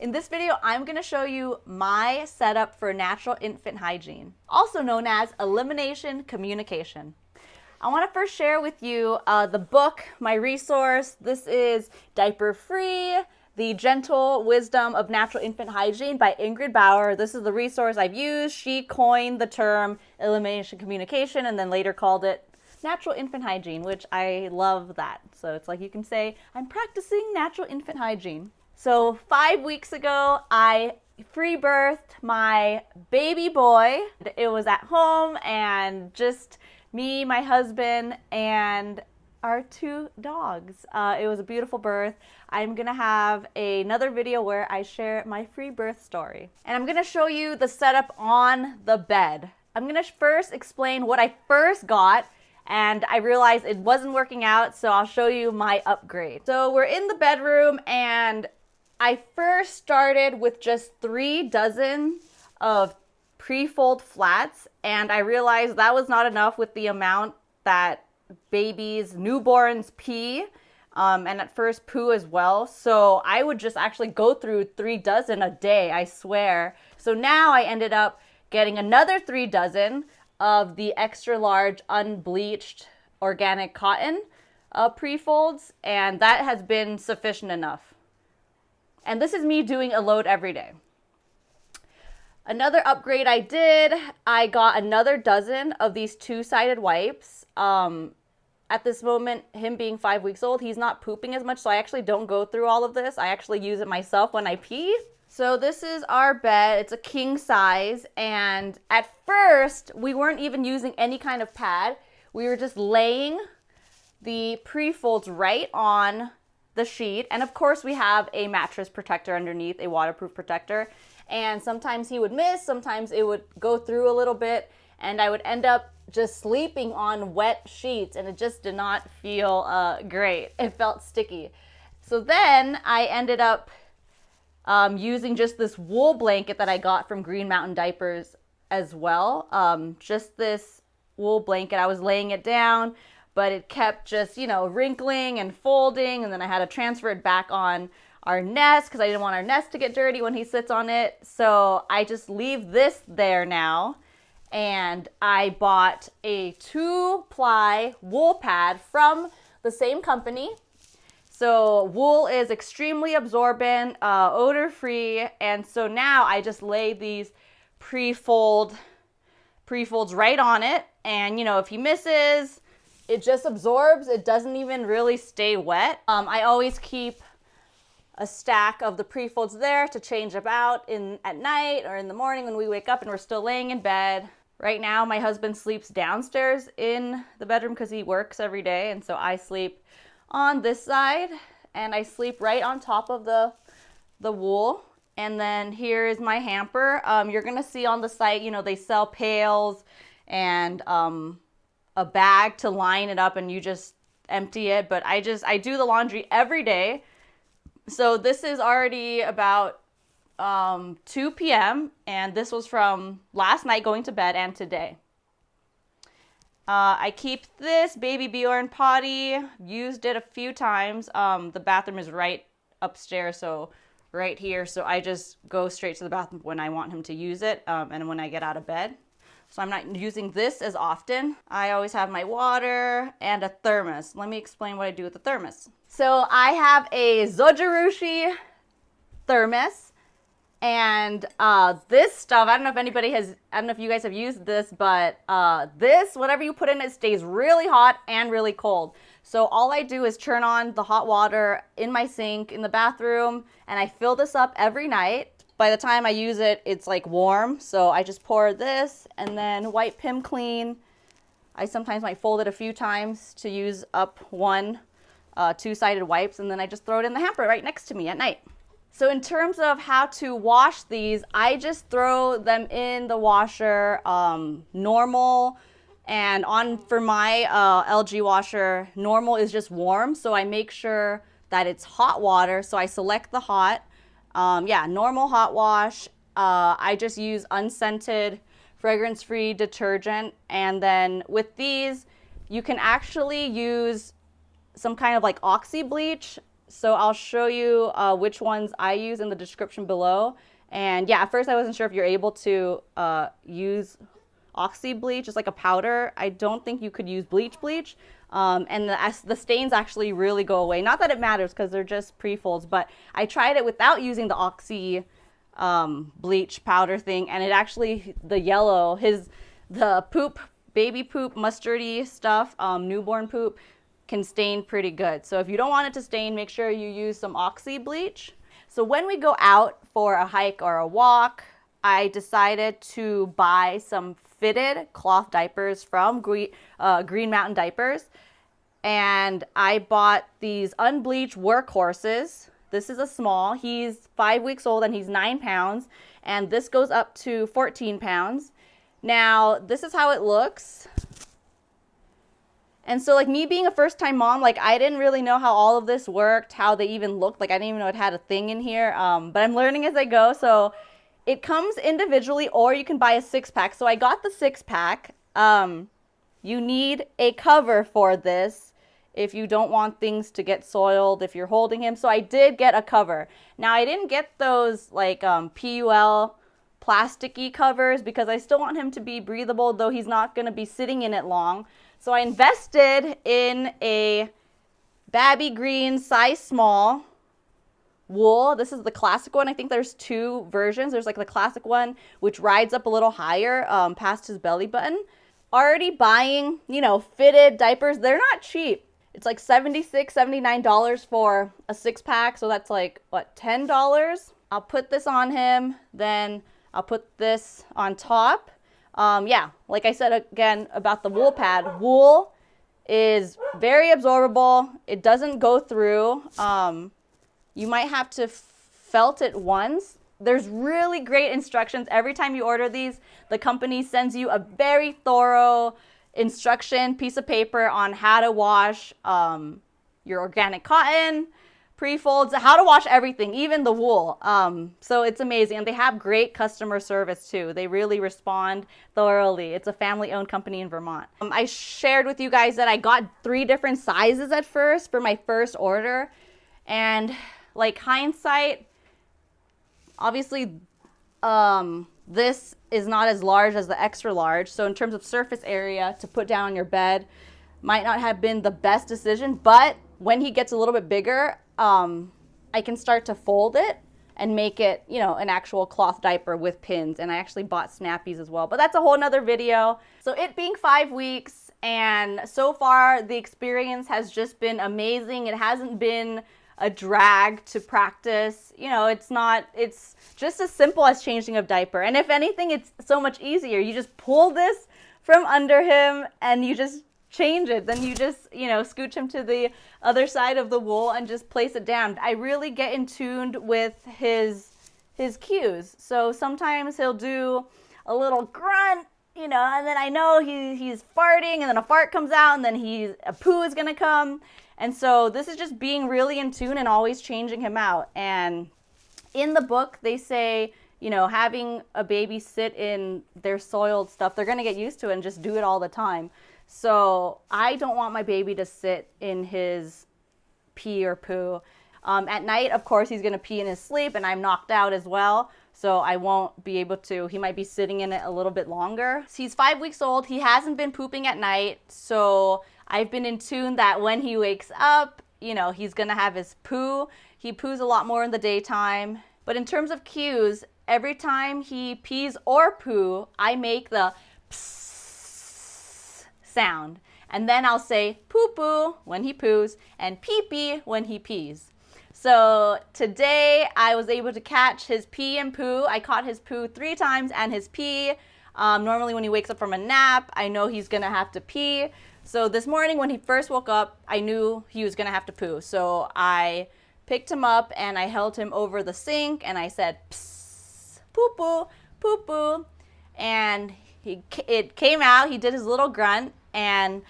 In this video, I'm going to show you my setup for natural infant hygiene, also known as elimination communication. I want to first share with you the book, my resource. This is Diaper Free, The Gentle Wisdom of Natural Infant Hygiene by Ingrid Bauer. This is the resource I've used. She coined the term elimination communication and then later called it natural infant hygiene, which I love that. So it's like you can say, I'm practicing natural infant hygiene. So 5 weeks ago, I free birthed my baby boy. It was at home and just me, my husband, and our 2 dogs. It was a beautiful birth. I'm gonna have another video where I share my free birth story. And I'm gonna show you the setup on the bed. I'm gonna first explain what I first got, and I realized it wasn't working out, so I'll show you my upgrade. So we're in the bedroom, and I first started with just 3 dozen of pre-fold flats, and I realized that was not enough with the amount that babies, newborns pee, and at first poo as well. So I would just actually go through 3 dozen a day, I swear. So now I ended up getting another 3 dozen of the extra large unbleached organic cotton pre-folds, and that has been sufficient enough. And this is me doing a load every day. Another upgrade I did, I got another dozen of these 2-sided wipes. At this moment, him being 5 weeks old, he's not pooping as much, so I actually don't go through all of this. I actually use it myself when I pee. So this is our bed. It's a king size, and at first, we weren't even using any kind of pad. We were just laying the pre-folds right on the sheet, and of course we have a mattress protector underneath, a waterproof protector, and sometimes he would miss, sometimes it would go through a little bit, and I would end up just sleeping on wet sheets, and it just did not feel great. It felt sticky. So then I ended up using just this wool blanket that I got from Green Mountain Diapers as well. Just this wool blanket, I was laying it down, but it kept just, wrinkling and folding, and then I had to transfer it back on our nest because I didn't want our nest to get dirty when he sits on it. So I just leave this there now, and I bought a 2-ply wool pad from the same company. So wool is extremely absorbent, odor-free, and so now I just lay these pre-folds right on it, and if he misses, it just absorbs. It doesn't even really stay wet. I always keep a stack of the pre-folds there to change about at night or in the morning when we wake up and we're still laying in bed. Right now, my husband sleeps downstairs in the bedroom because he works every day, and so I sleep on this side, and I sleep right on top of the wool. And then here is my hamper. You're gonna see on the site, they sell pails and a bag to line it up, and you just empty it. But I do the laundry every day. So this is already about 2 p.m. and this was from last night going to bed and today. I keep this baby Bjorn potty, used it a few times. The bathroom is right upstairs, so right here. So I just go straight to the bathroom when I want him to use it and when I get out of bed. So I'm not using this as often. I always have my water and a thermos. Let me explain what I do with the thermos. So I have a Zojirushi thermos, and this stuff, I don't know if you guys have used this, but this, whatever you put in it, stays really hot and really cold. So all I do is turn on the hot water in my sink in the bathroom, and I fill this up every night. By the time I use it, it's like warm, so I just pour this and then wipe him clean. I sometimes might fold it a few times to use up one 2-sided wipes, and then I just throw it in the hamper right next to me at night. So in terms of how to wash these, I just throw them in the washer normal, and for my LG washer, normal is just warm, so I make sure that it's hot water, so I select the hot. Normal hot wash. I just use unscented, fragrance-free detergent. And then with these, you can actually use some kind of like oxy bleach. So I'll show you which ones I use in the description below. And yeah, at first I wasn't sure if you're able to use oxy bleach, just like a powder. I don't think you could use bleach. And the stains actually really go away. Not that it matters because they're just pre-folds, but I tried it without using the oxy bleach powder thing, and it actually, the yellow, the poop, baby poop, mustardy stuff, newborn poop, can stain pretty good. So if you don't want it to stain, make sure you use some oxy bleach. So when we go out for a hike or a walk, I decided to buy some fitted cloth diapers from Green Mountain Diapers. And I bought these unbleached workhorses. This is a small. He's 5 weeks old and he's 9 pounds. And this goes up to 14 pounds. Now, this is how it looks. And so, like, me being a first-time mom, like, I didn't really know how all of this worked, how they even looked. Like, I didn't even know it had a thing in here. But I'm learning as I go. So it comes individually, or you can buy a 6-pack. So I got the 6-pack. You need a cover for this if you don't want things to get soiled if you're holding him. So I did get a cover. Now, I didn't get those, like, PUL plasticky covers because I still want him to be breathable, though he's not going to be sitting in it long. So I invested in a Babby Green size small wool. This is the classic one. I think there's 2 versions. There's like the classic one, which rides up a little higher past his belly button. Already buying, you know, fitted diapers. They're not cheap. It's like $76, $79 for a 6-pack. So that's like, what, $10? I'll put this on him. Then I'll put this on top. Yeah, like I said again about the wool pad, wool is very absorbable. It doesn't go through. You might have to felt it once. There's really great instructions. Every time you order these, the company sends you a very thorough instruction piece of paper on how to wash your organic cotton, pre-folds, how to wash everything, even the wool. So it's amazing. And they have great customer service too. They really respond thoroughly. It's a family-owned company in Vermont. I shared with you guys that I got 3 different sizes at first for my first order. And like hindsight, obviously this is not as large as the extra large. So in terms of surface area to put down on your bed, might not have been the best decision. But when he gets a little bit bigger, I can start to fold it and make it, you know, an actual cloth diaper with pins. And I actually bought snappies as well, but that's a whole nother video. So it being 5 weeks, and so far the experience has just been amazing. It hasn't been a drag to practice. You know, it's just as simple as changing a diaper. And if anything, it's so much easier. You just pull this from under him and you just change it. Then you just, you know, scooch him to the other side of the wool and just place it down. I really get in tuned with his cues. So sometimes he'll do a little grunt, you know, and then I know he's farting, and then a fart comes out, and then a poo is gonna come. And so this is just being really in tune and always changing him out. And in the book, they say, you know, having a baby sit in their soiled stuff, they're gonna get used to it and just do it all the time. So I don't want my baby to sit in his pee or poo. At night, of course, he's going to pee in his sleep, and I'm knocked out as well. So I won't be able to. He might be sitting in it a little bit longer. He's 5 weeks old. He hasn't been pooping at night. So I've been in tune that when he wakes up, you know, he's going to have his poo. He poos a lot more in the daytime. But in terms of cues, every time he pees or poo, I make the sound. And then I'll say poo-poo when he poos and pee-pee when he pees. So today I was able to catch his pee and poo. I caught his poo 3 times and his pee. Normally when he wakes up from a nap, I know he's gonna have to pee. So this morning when he first woke up, I knew he was gonna have to poo. So I picked him up and I held him over the sink and I said, psst, poo-poo, poo-poo. And it came out. He did his little grunt. And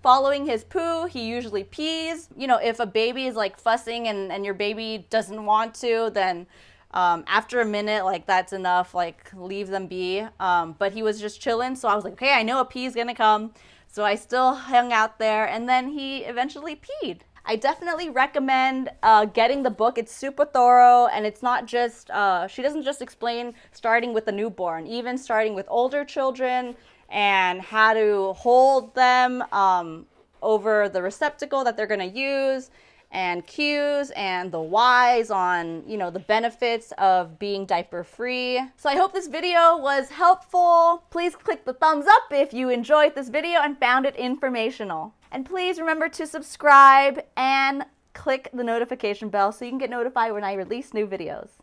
following his poo, he usually pees. You know, if a baby is like fussing and your baby doesn't want to, then after a minute, like that's enough, like leave them be. But he was just chilling. So I was like, okay, I know a pee is going to come. So I still hung out there, and then he eventually peed. I definitely recommend getting the book. It's super thorough, and it's not just, she doesn't just explain starting with the newborn, even starting with older children and how to hold them over the receptacle that they're going to use, and cues and the whys on, you know, the benefits of being diaper free. So I hope this video was helpful. Please click the thumbs up if you enjoyed this video and found it informational. And please remember to subscribe and click the notification bell so you can get notified when I release new videos.